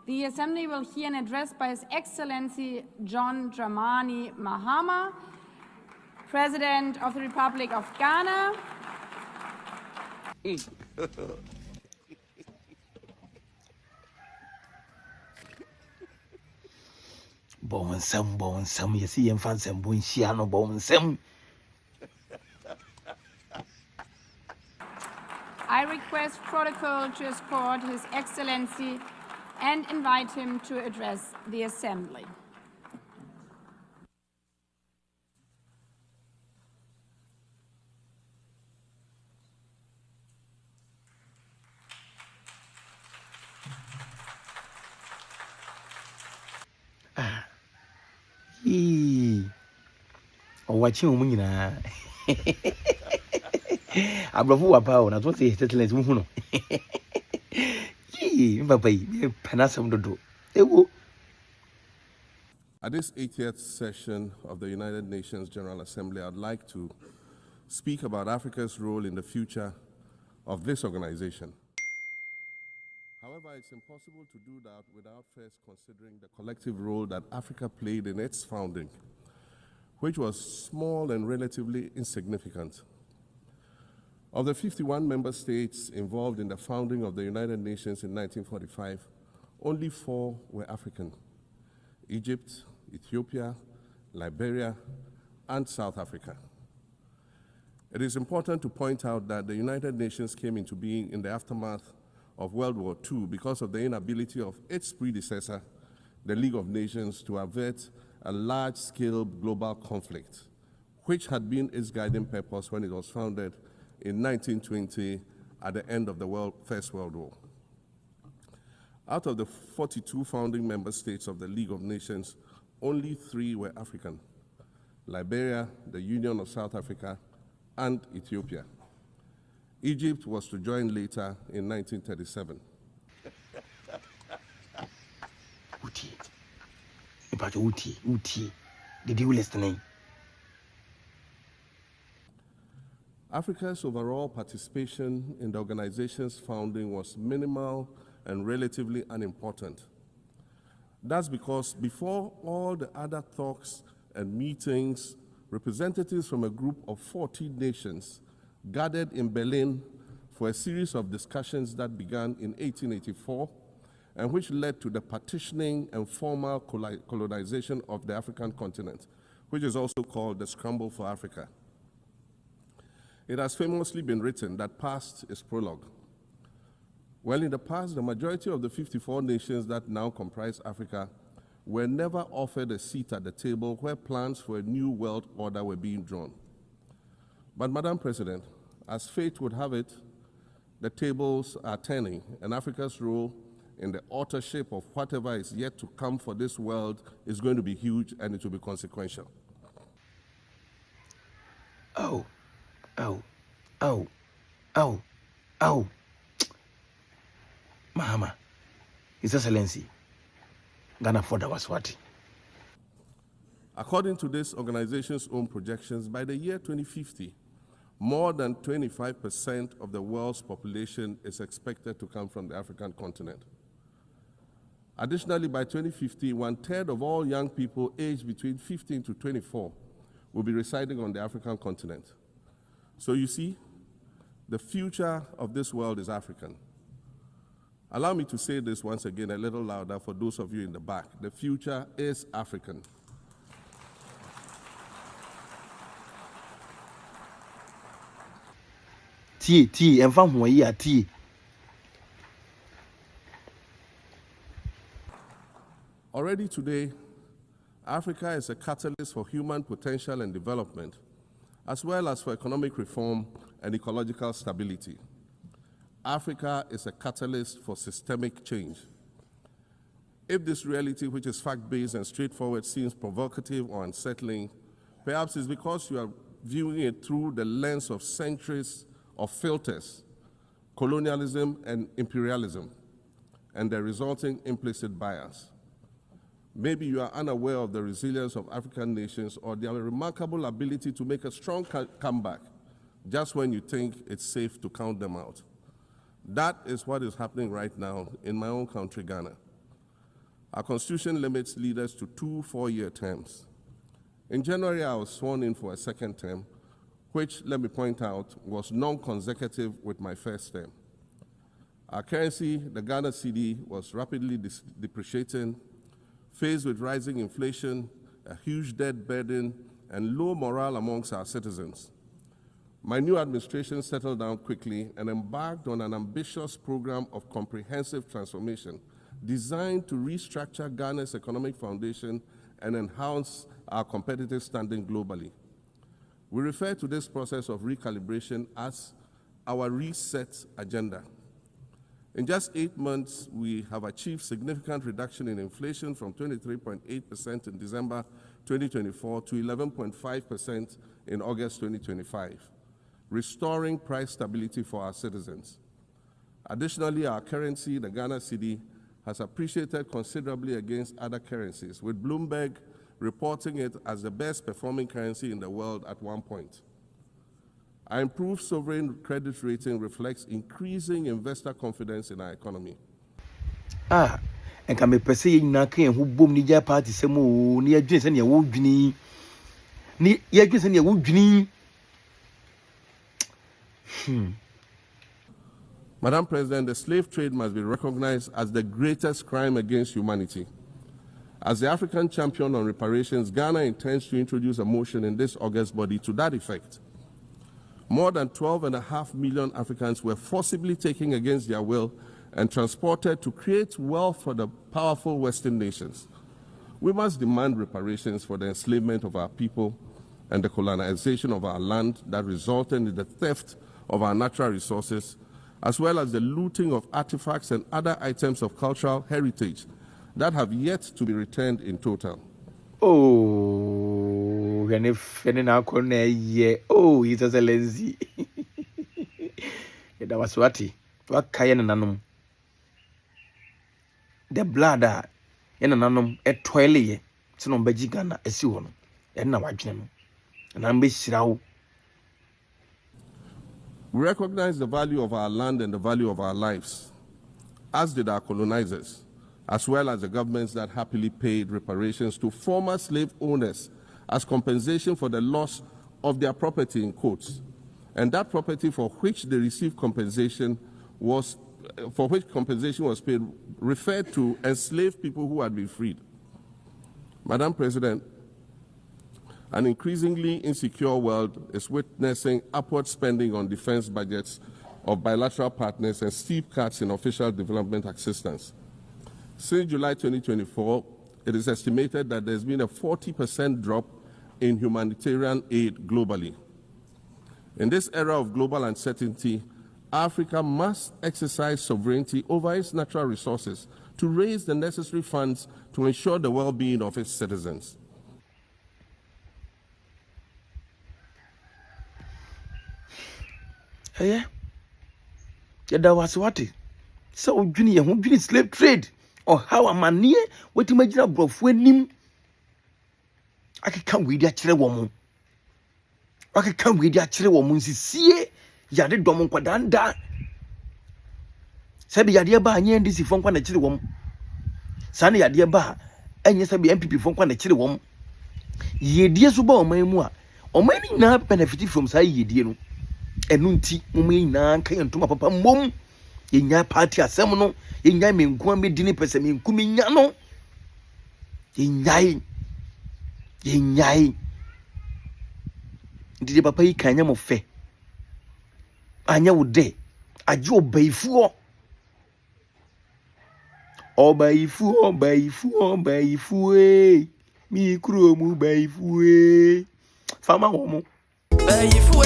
The Assembly will hear an address by His Excellency John Dramani Mahama, President of the Republic of Ghana. Bonsam, you see, and fancy and Bunchiano Bonsam. I request protocol to escort His Excellency and invite him to address the Assembly. Watching Muna. I brought you about, and I thought it's little as Muno. Papa, Panasam do. At this 80th session of the United Nations General Assembly, I'd like to speak about Africa's role in the future of this organization. However, it's impossible to do that without first considering the collective role that Africa played in its founding, which was small and relatively insignificant. Of the 51 member states involved in the founding of the United Nations in 1945, only 4 were African: Egypt, Ethiopia, Liberia, and South Africa. It is important to point out that the United Nations came into being in the aftermath of World War II because of the inability of its predecessor, the League of Nations, to avert a large-scale global conflict, which had been its guiding purpose when it was founded in 1920 at the end of the First World War. Out of the 42 founding member states of the League of Nations, only 3 were African: Liberia, the Union of South Africa, and Ethiopia. Egypt was to join later in 1937. Uti. Did you listen? Africa's overall participation in the organization's founding was minimal and relatively unimportant. That's because before all the other talks and meetings, representatives from a group of 14 nations gathered in Berlin for a series of discussions that began in 1884 and which led to the partitioning and formal colonization of the African continent, which is also called the Scramble for Africa. It has famously been written that past is prologue. Well, in the past, the majority of the 54 nations that now comprise Africa were never offered a seat at the table where plans for a new world order were being drawn. But, Madam President, as fate would have it, the tables are turning, and Africa's role in the authorship of whatever is yet to come for this world is going to be huge, and it will be consequential. Oh. Mahama, His Excellency, Ghana for the Waswati. According to this organization's own projections, by the year 2050, more than 25% of the world's population is expected to come from the African continent. Additionally, by 2050, 1/3 of all young people aged between 15 to 24 will be residing on the African continent. So you see, the future of this world is African. Allow me to say this once again a little louder for those of you in the back. The future is African. Already today, Africa is a catalyst for human potential and development, as well as for economic reform and ecological stability. Africa is a catalyst for systemic change. If this reality, which is fact-based and straightforward, seems provocative or unsettling, perhaps it's because you are viewing it through the lens of centuries of filters, colonialism and imperialism, and the resulting implicit bias. Maybe you are unaware of the resilience of African nations or their remarkable ability to make a strong comeback just when you think it's safe to count them out. That is what is happening right now in my own country, Ghana. Our Constitution limits leaders to 2 4-year terms. In January, I was sworn in for a second term, which, let me point out, was non-consecutive with my first term. Our currency, the Ghana cedi, was rapidly depreciating, faced with rising inflation, a huge debt burden, and low morale amongst our citizens. My new administration settled down quickly and embarked on an ambitious program of comprehensive transformation designed to restructure Ghana's economic foundation and enhance our competitive standing globally. We refer to this process of recalibration as our reset agenda. In just 8 months, we have achieved significant reduction in inflation from 23.8% in December 2024 to 11.5% in August 2025, restoring price stability for our citizens. Additionally, our currency, the Ghana cedi, has appreciated considerably against other currencies, with Bloomberg reporting it as the best performing currency in the world at one point. Our improved sovereign credit rating reflects increasing investor confidence in our economy. And can be perceived na can who boom ni ja party semo near Jason ya woodney. Ni ya Jason ya woodney. Madam President, the slave trade must be recognized as the greatest crime against humanity. As the African champion on reparations, Ghana intends to introduce a motion in this August body to that effect. More than 12.5 million Africans were forcibly taken against their will and transported to create wealth for the powerful Western nations. We must demand reparations for the enslavement of our people and the colonization of our land that resulted in the theft of our natural resources, as well as the looting of artifacts and other items of cultural heritage that have yet to be returned in total. Oh, and if any now corner, oh, he's a lazy. That was what Kayan and Anum. The blood in an anum at 12, so no Bajigana, a sewan, and now I can. And I'm Bishau. We recognize the value of our land and the value of our lives, as did our colonizers, as well as the governments that happily paid reparations to former slave owners as compensation for the loss of their property in quotes. And that property for which they received compensation was paid referred to enslaved people who had been freed. Madam President, an increasingly insecure world is witnessing upward spending on defense budgets of bilateral partners and steep cuts in official development assistance. Since July 2024, it is estimated that there's been a 40% drop in humanitarian aid globally. In this era of global uncertainty, Africa must exercise sovereignty over its natural resources to raise the necessary funds to ensure the well-being of its citizens. Yeah, that was what it. So, Junior, who did slave trade or how a man near what imagine a broth when him. I can come with that chile woman. I can come with that chile woman. See, Yadi Domon Quadanda. Sabi Yadia Ba, and this is from one chile woman. Sunny Yadia Ba, and yes, I be MPP from one chile woman. Ye dear Suba, my moi, or many not benefit from Sai Yediano. Enunti mummy na kan to my papa mom in ya party asemono in ya me nko me dini pese me nkumi nya no in yai didi papa yi kan nya mo fe anya wo de aje obaifu mi kuro mu baifu fama wo mo Bayifue.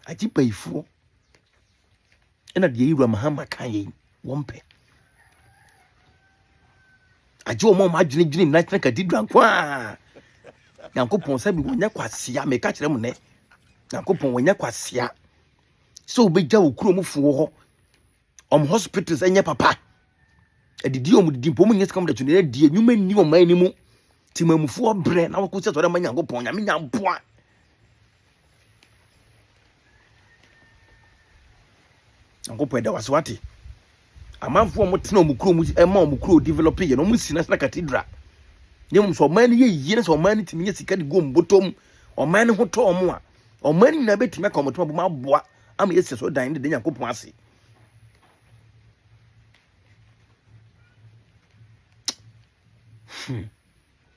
Aji bayifo. Ena de Herr Mahama kan yi wompe. Aji o mo ma dwene national cathedral kwa. Yankopon sabi wonya kwasia me ka kire mu ne. Yankopon wonya kwasia. So beja okuro mu fuwo ho hospitals enye papa edidi didi mpo mu nyes kam da tune die nyuma ni o man ni mu timamufu bre na wako se so da ma Nyankopon nyame nyampoa Nyankopon da waswati amanfo mo tena omukro mu ema omukro develop ye no mu sina cathedral nyem so man ye yire so man timi ye sika de go mbotom o man ho to omo a o man na betimi ka omotom bo ma boa am ye se so dan de Nyankopon ase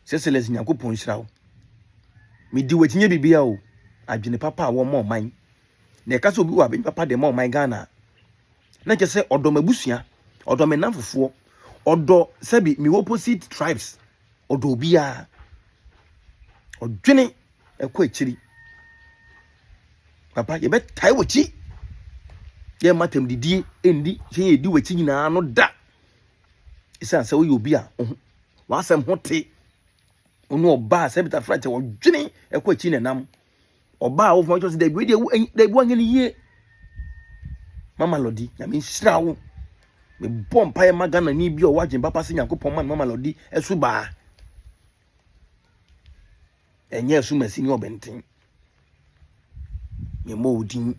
Seseles Nyankopon hira wo me di watinye bibia o adwene papa wo mo man na e ka so obi wa be papa de mo man Ghana na ke se odo mabusua odo me namfofo odo sabi me opposite tribes odo bia odwene ekọ akiri papa ye be tai wachi ye matem didie endi ye di wachi nyina no da isa se wo ye obi a wa asem hote onu oba se bita frate odwene ekọ akiri na nam oba wo fo just dey we dey bu angene ye Mama Lodi nyame hira wo me bom pae magana ni bi o wagin papa se Nyankopon man Mama Lodi esu ba enye esu masini obenten me mo odin